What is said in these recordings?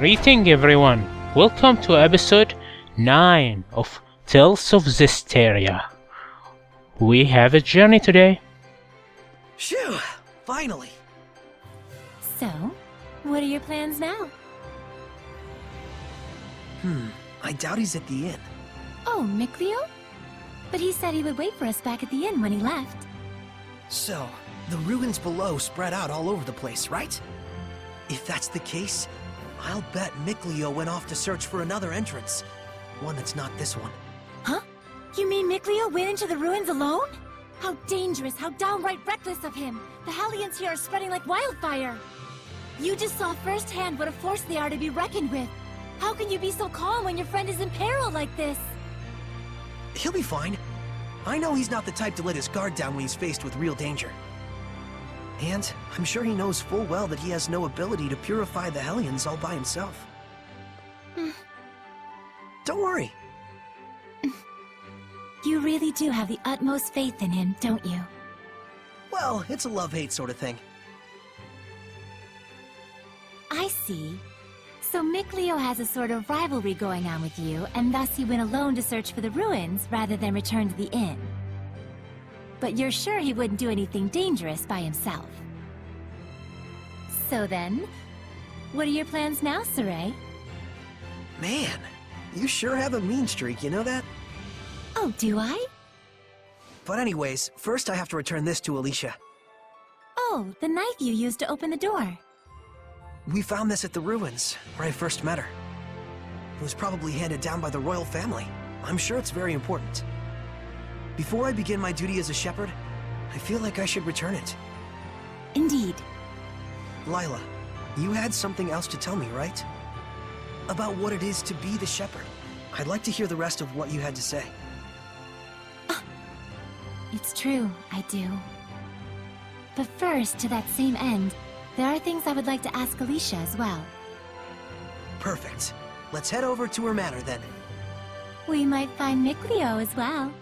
Greeting everyone. Welcome to episode 9 of Tales of Zestiria. We have a journey today. Phew! Finally! So, what are your plans now? I doubt he's at the inn. Oh, Mikleo? But he said he would wait for us back at the inn when he left. So, the ruins below spread out all over the place, right? If that's the case, I'll bet Mikleo went off to search for another entrance. One that's not this one. Huh? You mean Mikleo went into the ruins alone? How dangerous, how downright reckless of him! The Hellions here are spreading like wildfire! You just saw firsthand what a force they are to be reckoned with. How can you be so calm when your friend is in peril like this? He'll be fine. I know he's not the type to let his guard down when he's faced with real danger. And I'm sure he knows full well that he has no ability to purify the Hellions all by himself. Don't worry. You really do have the utmost faith in him, don't you? Well, it's a love-hate sort of thing. I see. So Mikleo has a sort of rivalry going on with you, and thus he went alone to search for the ruins rather than return to the inn. But you're sure he wouldn't do anything dangerous by himself. So then, what are your plans now, Sorey? Man, you sure have a mean streak, you know that? Oh, do I? But anyways, first I have to return this to Alicia. Oh, the knife you used to open the door. We found this at the ruins, where I first met her. It was probably handed down by the royal family. I'm sure it's very important. Before I begin my duty as a shepherd, I feel like I should return it. Indeed. Lailah, you had something else to tell me, right? About what it is to be the shepherd. I'd like to hear the rest of what you had to say. It's true, I do. But first, to that same end, there are things I would like to ask Alicia as well. Perfect. Let's head over to her manor then. We might find Mikleo as well.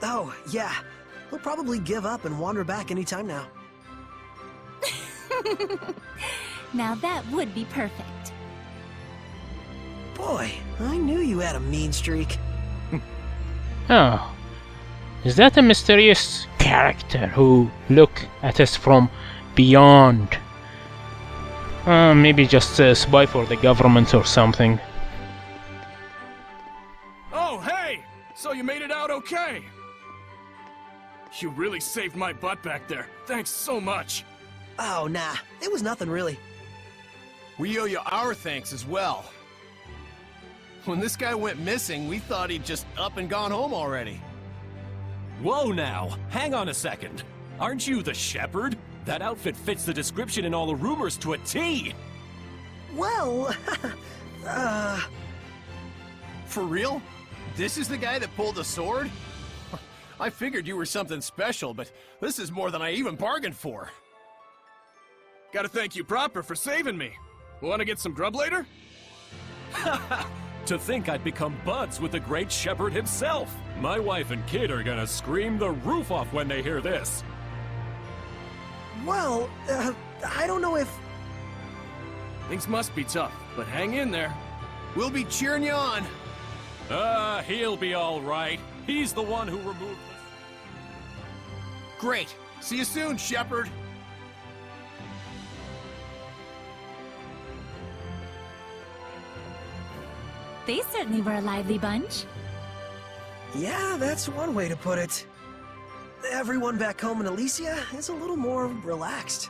Oh, yeah. He'll probably give up and wander back anytime now. Now that would be perfect. Boy, I knew you had a mean streak. Oh, is that a mysterious character who look at us from beyond? Maybe just a spy for the government or something. Oh, hey! So you made it out okay? You really saved my butt back there. Thanks so much. Oh, nah. It was nothing really. We owe you our thanks as well. When this guy went missing, we thought he'd just up and gone home already. Whoa now, hang on a second. Aren't you the shepherd? That outfit fits the description in all the rumors to a T! Well, For real? This is the guy that pulled the sword? I figured you were something special, but this is more than I even bargained for. Gotta thank you proper for saving me. Wanna get some grub later? To think I'd become buds with the great shepherd himself! My wife and kid are gonna scream the roof off when they hear this. well, I don't know if... Things must be tough, but hang in there. We'll be cheering you on. He'll be alright. He's the one who removed the... Great. See you soon, shepherd. They certainly were a lively bunch. Yeah, that's one way to put it. Everyone back home in Elysia is a little more relaxed.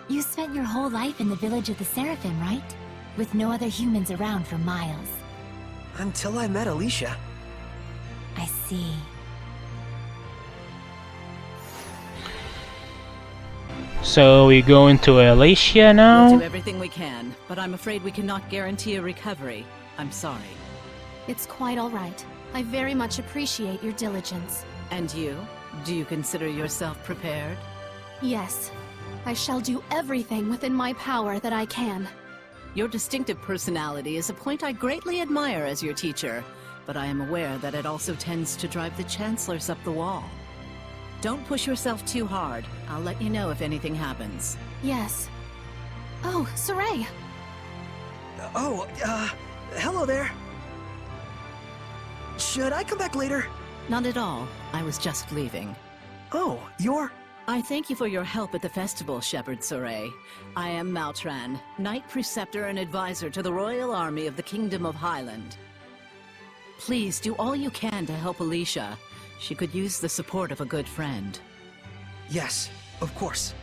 You spent your whole life in the village of the Seraphim, right? With no other humans around for miles. Until I met Alicia. I see. So we go into Alicia We'll now? do everything we can, but I'm afraid we cannot guarantee a recovery. I'm sorry. It's quite all right. I very much appreciate your diligence. And you? Do you consider yourself prepared? Yes, I shall do everything within my power that I can. Your distinctive personality is a point I greatly admire as your teacher, but I am aware that it also tends to drive the chancellors up the wall. Don't push yourself too hard. I'll let you know if anything happens. Yes. Oh, Saray. Oh, hello there. Should I come back later? Not at all. I was just leaving. Oh, you're... I thank you for your help at the festival, Shepherd Soray. I am Maltran, Knight Preceptor and Advisor to the Royal Army of the Kingdom of Highland. Please do all you can to help Alicia. She could use the support of a good friend. Yes, of course.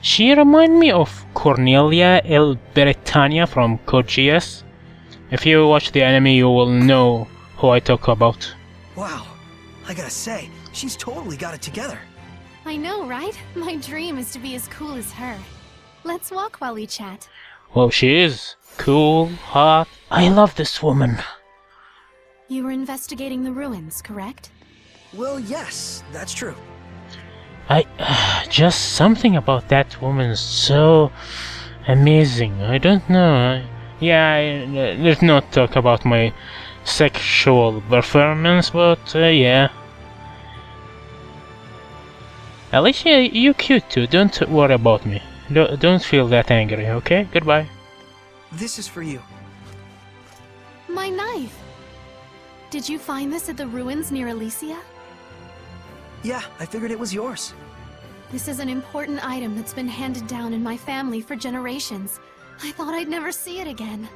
She remind me of Cornelia El Britannia from Code Geass. If you watch the anime, you will know who I talk about. Wow, I gotta say, she's totally got it together. I know, right? My dream is to be as cool as her. Let's walk while we chat. Well, she is cool, hot. I love this woman. You were investigating the ruins, correct? Well, yes, that's true. Just something about that woman so amazing. I don't know. Let's not talk about my sexual performance, but yeah. Alicia, you cute too. Don't worry about me. Don't feel that angry, okay? Goodbye. This is for you. My knife! Did you find this at the ruins near Elysia? Yeah, I figured it was yours. This is an important item that's been handed down in my family for generations. I thought I'd never see it again.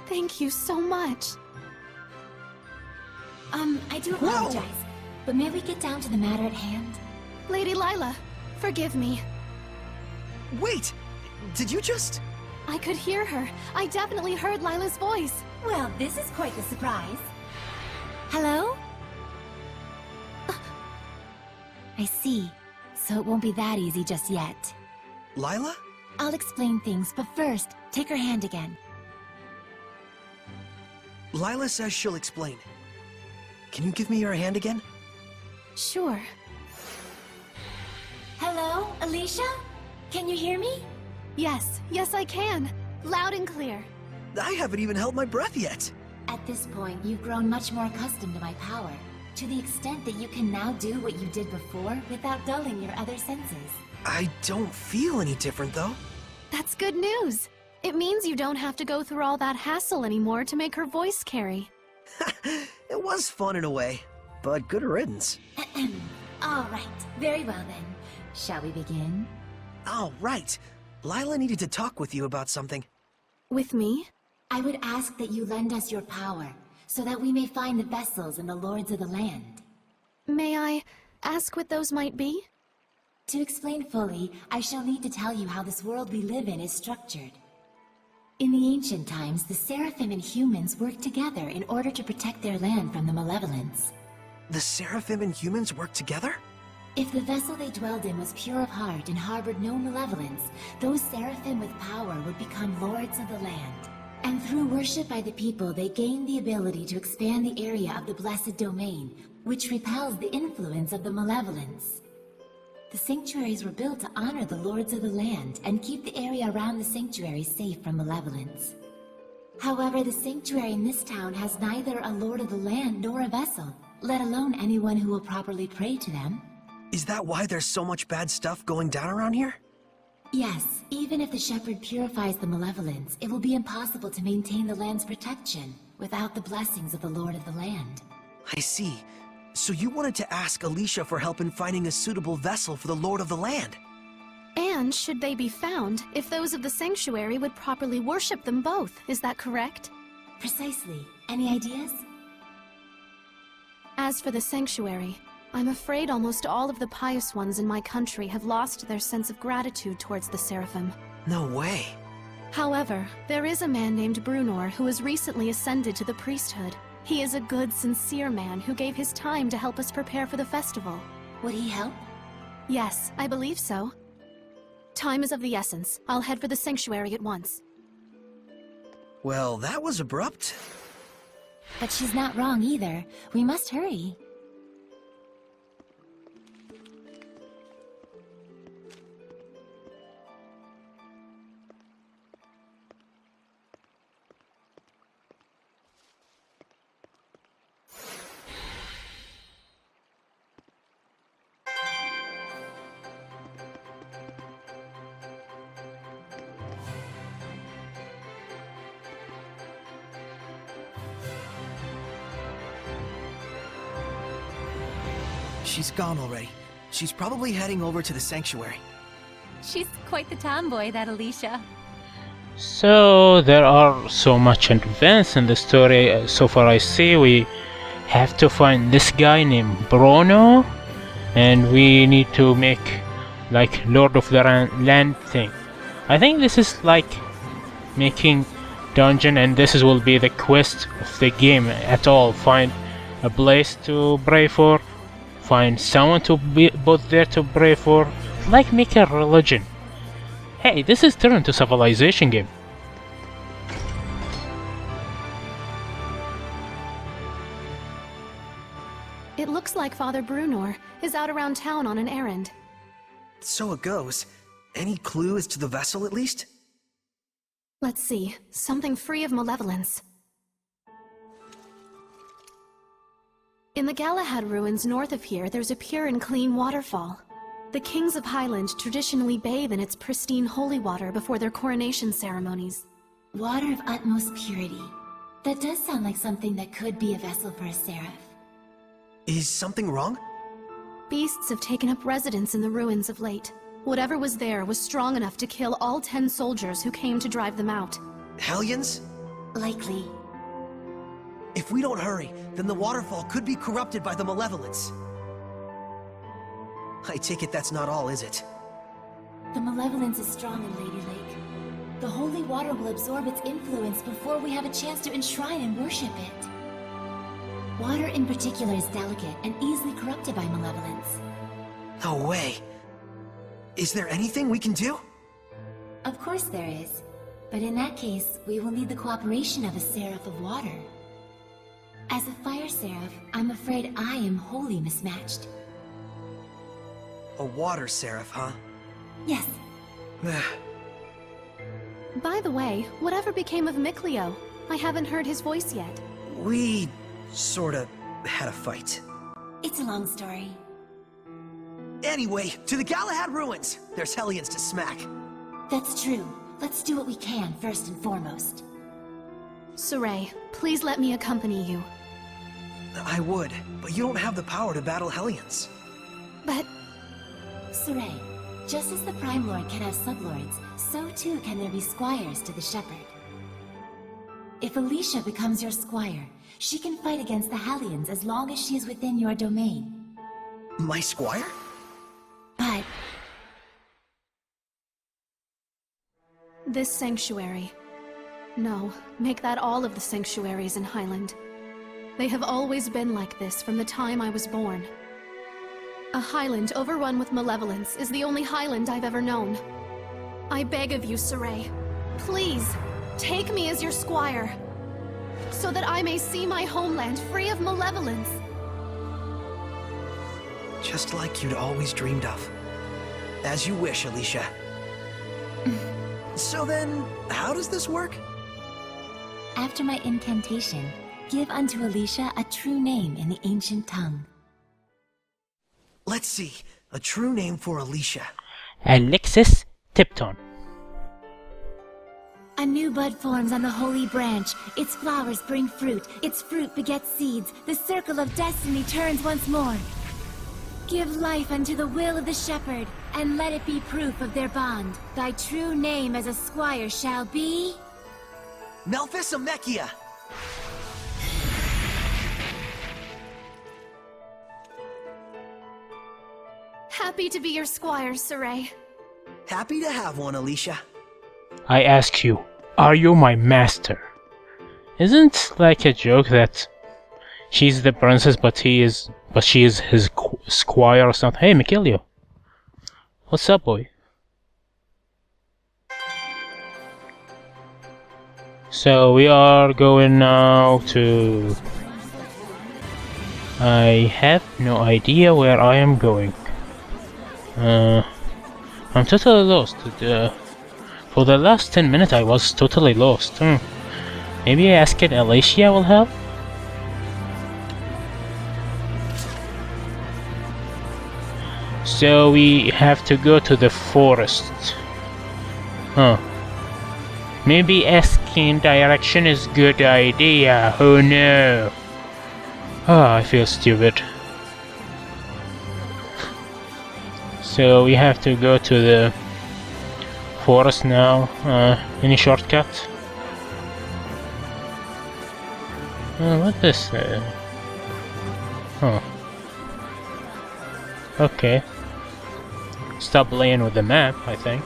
Thank you so much. I do apologize, but may we get down to the matter at hand? Lady Lila, forgive me. Wait! Did you just... I could hear her. I definitely heard Lila's voice. Well, this is quite the surprise. Hello? I see. So it won't be that easy just yet. Lila? I'll explain things, but first, take her hand again. Lila says she'll explain. Can you give me your hand again? Sure. Hello, Alicia? Can you hear me? Yes, I can. Loud and clear. I haven't even held my breath yet. At this point, you've grown much more accustomed to my power, to the extent that you can now do what you did before without dulling your other senses. I don't feel any different, though. That's good news. It means you don't have to go through all that hassle anymore to make her voice carry. It was fun in a way, but good riddance. All right, very well then. Shall we begin? Oh, right. Lila needed to talk with you about something. With me? I would ask that you lend us your power, so that we may find the vessels and the lords of the land. May I ask what those might be? To explain fully, I shall need to tell you how this world we live in is structured. In the ancient times, the Seraphim and humans worked together in order to protect their land from the malevolence. The Seraphim and humans work together? If the vessel they dwelled in was pure of heart and harbored no malevolence, those Seraphim with power would become lords of the land. And through worship by the people, they gained the ability to expand the area of the Blessed Domain, which repels the influence of the malevolence. The sanctuaries were built to honor the lords of the land and keep the area around the sanctuary safe from malevolence. However, the sanctuary in this town has neither a lord of the land nor a vessel, let alone anyone who will properly pray to them. Is that why there's so much bad stuff going down around here? Yes, even if the shepherd purifies the malevolence, it will be impossible to maintain the land's protection without the blessings of the lord of the land. I see. So you wanted to ask Alicia for help in finding a suitable vessel for the Lord of the Land. And should they be found, if those of the sanctuary would properly worship them both, is that correct? Precisely. Any ideas? As for the sanctuary, I'm afraid almost all of the pious ones in my country have lost their sense of gratitude towards the Seraphim. No way. However, there is a man named Brunor who has recently ascended to the priesthood. He is a good, sincere man who gave his time to help us prepare for the festival. Would he help? Yes, I believe so. Time is of the essence. I'll head for the sanctuary at once. Well, that was abrupt. But she's not wrong either. We must hurry. she's gone already. She's probably heading over to the sanctuary. She's quite the tomboy, that Alicia. So there are so much advance in the story. So far I see we have to find this guy named Bruno, and we need to make like Lord of the Land thing. I think this is like making dungeon, and this will be the quest of the game at all. Find a place to pray for, find someone to be put there to pray for, like make a religion. Hey, this is turned into Civilization game. It looks like Father Brunor is out around town on an errand. So it goes. Any clue as to the vessel, at least? Let's see, something free of malevolence. In the Galahad ruins north of here, there's a pure and clean waterfall. The kings of Highland traditionally bathe in its pristine holy water before their coronation ceremonies. Water of utmost purity. That does sound like something that could be a vessel for a seraph. Is something wrong? Beasts have taken up residence in the ruins of late. Whatever was there was strong enough to kill all 10 soldiers who came to drive them out. Hellions? Likely. If we don't hurry, then the waterfall could be corrupted by the malevolence. I take it that's not all, is it? The malevolence is strong in Lady Lake. The holy water will absorb its influence before we have a chance to enshrine and worship it. Water in particular is delicate and easily corrupted by malevolence. No way. Is there anything we can do? Of course there is. But in that case, we will need the cooperation of a Seraph of Water. As a Fire Seraph, I'm afraid I am wholly mismatched. A water seraph, huh? Yes. By the way, whatever became of Mikleo? I haven't heard his voice yet. We sorta had a fight. It's a long story. Anyway, to the Galahad ruins! There's Hellions to smack. That's true. Let's do what we can first and foremost. Saray, please let me accompany you. I would, but you don't have the power to battle Hellions. But... Saray, just as the Prime Lord can have sublords, so too can there be squires to the Shepherd. If Alicia becomes your squire, she can fight against the Hellions as long as she is within your domain. My squire? But... this sanctuary. No, make that all of the sanctuaries in Highland. They have always been like this from the time I was born. A Highland overrun with malevolence is the only Highland I've ever known. I beg of you, Saray, please, take me as your squire, so that I may see my homeland free of malevolence. Just like you'd always dreamed of. As you wish, Alicia. So then, how does this work? After my incantation, give unto Alicia a true name in the ancient tongue. Let's see. A true name for Alicia. Alexis Tipton. A new bud forms on the holy branch. Its flowers bring fruit. Its fruit begets seeds. The circle of destiny turns once more. Give life unto the will of the shepherd, and let it be proof of their bond. Thy true name as a squire shall be... Melphis Amechia! Happy to be your squire, Saray. Happy to have one, Alicia. I ask you, are you my master? Isn't like a joke that she's the princess, but she is his squire or something? Hey, Mikleo. What's up, boy? So we are going now to... I have no idea where I am going. I'm totally lost. For the last 10 minutes I was totally lost. Maybe asking Alicia will help? So we have to go to the forest. Huh. Maybe asking direction is good idea. Oh no. Oh, I feel stupid. So we have to go to the forest now. Any shortcut? What's this? Oh. Okay. Stop playing with the map, I think.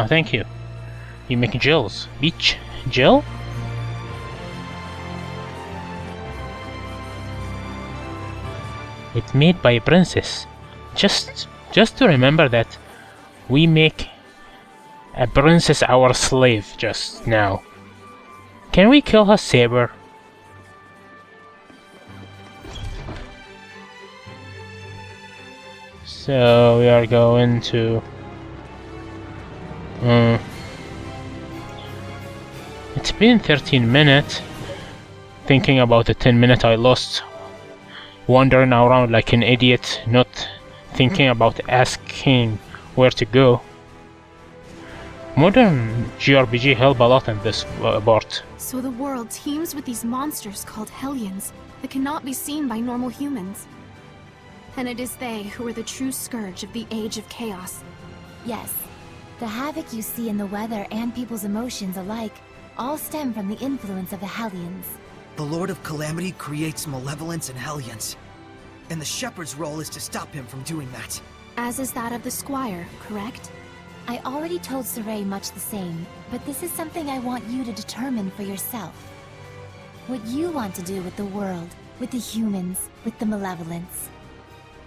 Thank you. You make gels. Beach gel? It's made by a princess. Just to remember that we make a princess our slave just now. Can we kill her saber? So we are going to it's been 13 minutes. Thinking about the 10 minutes I lost wandering around like an idiot, not thinking about asking where to go. Modern JRPG help a lot in this part. So the world teems with these monsters called Hellions that cannot be seen by normal humans. And it is they who are the true scourge of the Age of Chaos. Yes. The havoc you see in the weather and people's emotions alike all stem from the influence of the Hellions. The Lord of Calamity creates malevolence and Hellions. And the Shepherd's role is to stop him from doing that. As is that of the Squire, correct? I already told Sorey much the same, but this is something I want you to determine for yourself. What you want to do with the world, with the humans, with the malevolence.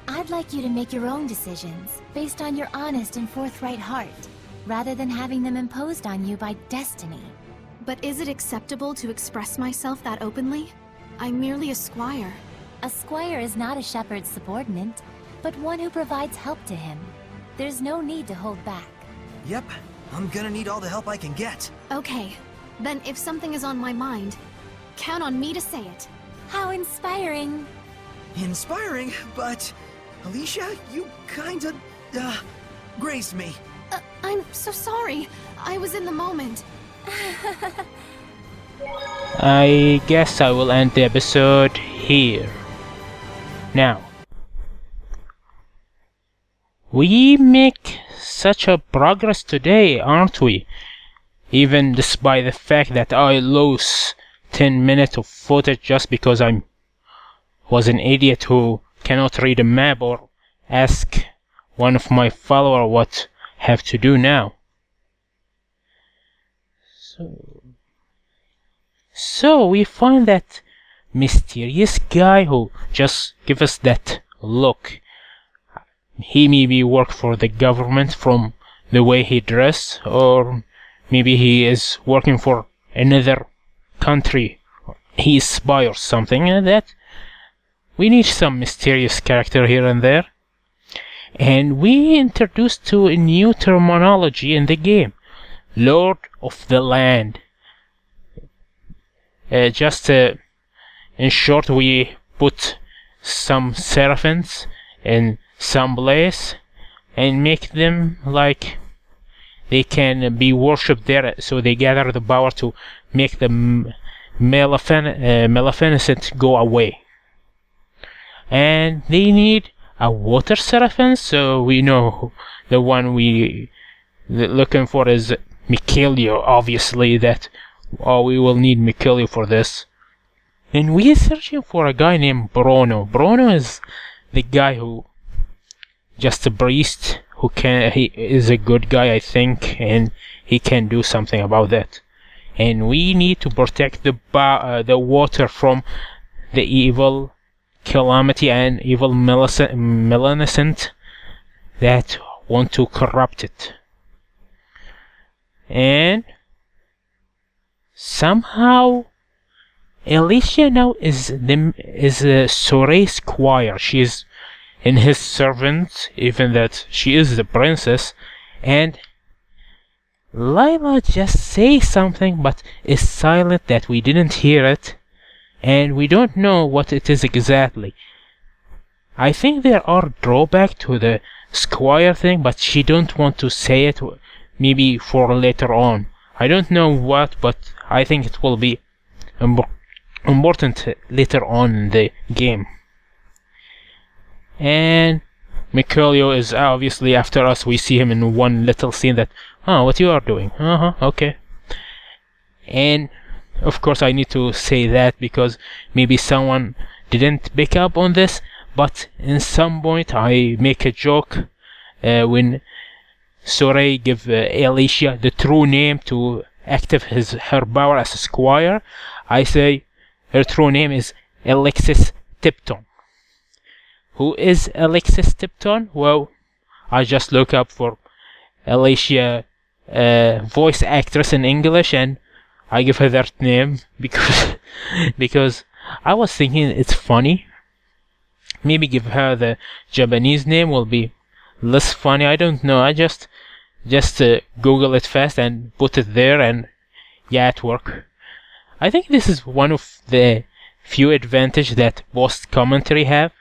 I'd like you to make your own decisions, based on your honest and forthright heart, rather than having them imposed on you by destiny. But is it acceptable to express myself that openly? I'm merely a squire. A squire is not a shepherd's subordinate, but one who provides help to him. There's no need to hold back. Yep, I'm gonna need all the help I can get. Okay, then if something is on my mind, count on me to say it. How inspiring! Inspiring, but Alicia, you kinda, grazed me. I'm so sorry. I was in the moment. I guess I will end the episode here. Now, we make such a progress today, aren't we? Even despite the fact that I lost 10 minutes of footage just because I was an idiot who cannot read a map or ask one of my followers what have to do now. So we find that mysterious guy who just give us that look. He maybe work for the government from the way he dress, or maybe he is working for another country. He is spy or something like that. We need some mysterious character here and there. And we introduced to a new terminology in the game. Lord of the Land. In short, we put some seraphims in some place and make them like they can be worshipped there, so they gather the power to make the maleficent go away. And they need a water seraphim, so we know the one we looking for is Michelio, obviously that we will need Michelio for this. And we are searching for a guy named Bruno. Bruno is the guy who just a priest who he is a good guy, I think, and he can do something about that. And we need to protect the water from the evil Calamity and evil Maleficent that want to corrupt it. And somehow Alicia now is Sorey's squire. She is in his servant, even that she is the princess. And Lila just say something, but is silent that we didn't hear it, and we don't know what it is exactly. I think there are drawbacks to the squire thing, but she don't want to say it. Maybe for later on. I don't know what, but I think it will be important later on in the game. And Mikleo is obviously after us. We see him in one little scene that, oh, what you are doing? Okay. And of course I need to say that because maybe someone didn't pick up on this, but in some point I make a joke when Sorey give Alicia the true name to activate her power as a squire. I say her true name is Alexis Tipton. Who is Alexis Tipton? Well, I just look up for Alicia voice actress in English and I give her that name because I was thinking it's funny. Maybe give her the Japanese name will be less funny. I don't know. I just Google it fast and put it there, and yeah, it worked. I think this is one of the few advantages that post commentary have.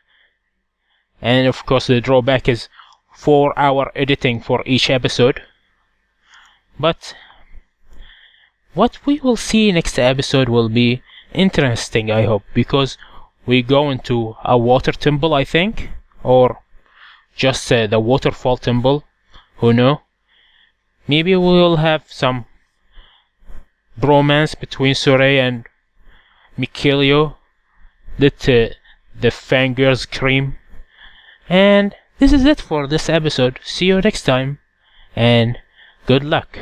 And of course the drawback is 4-hour editing for each episode. But what we will see next episode will be interesting, I hope, because we go into a water temple, I think, or just the waterfall temple, who knows. Maybe we will have some bromance between Sorey and Mikleo. Let the fangirls scream. And this is it for this episode. See you next time, and good luck.